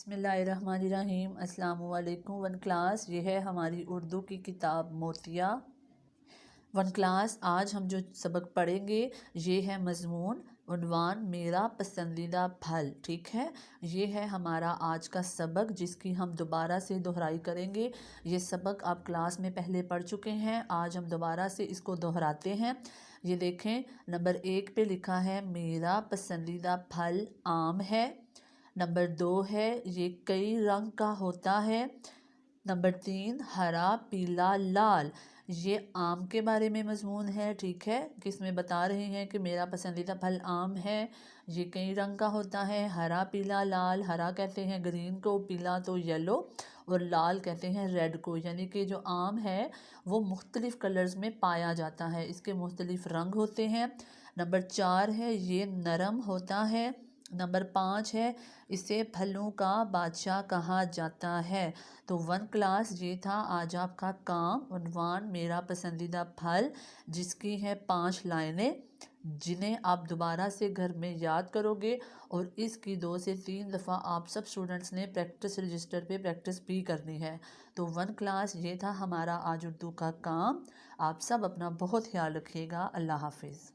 بسم اللہ الرحمن الرحیم۔ السلام علیکم ون کلاس، یہ ہے ہماری اردو کی کتاب موتیا۔ ون کلاس آج ہم جو سبق پڑھیں گے یہ ہے مضمون عنوان میرا پسندیدہ پھل، ٹھیک ہے۔ یہ ہے ہمارا آج کا سبق جس کی ہم دوبارہ سے دہرائی کریں گے۔ یہ سبق آپ کلاس میں پہلے پڑھ چکے ہیں، آج ہم دوبارہ سے اس کو دہراتے ہیں۔ یہ دیکھیں نمبر 1 پہ لکھا ہے میرا پسندیدہ پھل آم ہے۔ نمبر 2 ہے یہ کئی رنگ کا ہوتا ہے۔ نمبر 3 ہرا پیلا لال، یہ آم کے بارے میں مضمون ہے، ٹھیک ہے، کس میں بتا رہے ہیں کہ میرا پسندیدہ پھل آم ہے، یہ کئی رنگ کا ہوتا ہے، ہرا پیلا لال۔ ہرا کہتے ہیں گرین کو، پیلا تو یلو، اور لال کہتے ہیں ریڈ کو، یعنی کہ جو آم ہے وہ مختلف کلرز میں پایا جاتا ہے، اس کے مختلف رنگ ہوتے ہیں۔ نمبر 4 ہے یہ نرم ہوتا ہے۔ نمبر 5 ہے اسے پھلوں کا بادشاہ کہا جاتا ہے۔ تو ون کلاس یہ تھا آج آپ کا کام، عنوان میرا پسندیدہ پھل، جس کی ہے 5 لائنیں جنہیں آپ دوبارہ سے گھر میں یاد کرو گے، اور اس کی 2 سے 3 دفعہ آپ سب اسٹوڈنٹس نے پریکٹس رجسٹر پہ پریکٹس بھی کرنی ہے۔ تو ون کلاس یہ تھا ہمارا آج اردو کا کام۔ آپ سب اپنا بہت خیال رکھیے گا۔ اللہ حافظ۔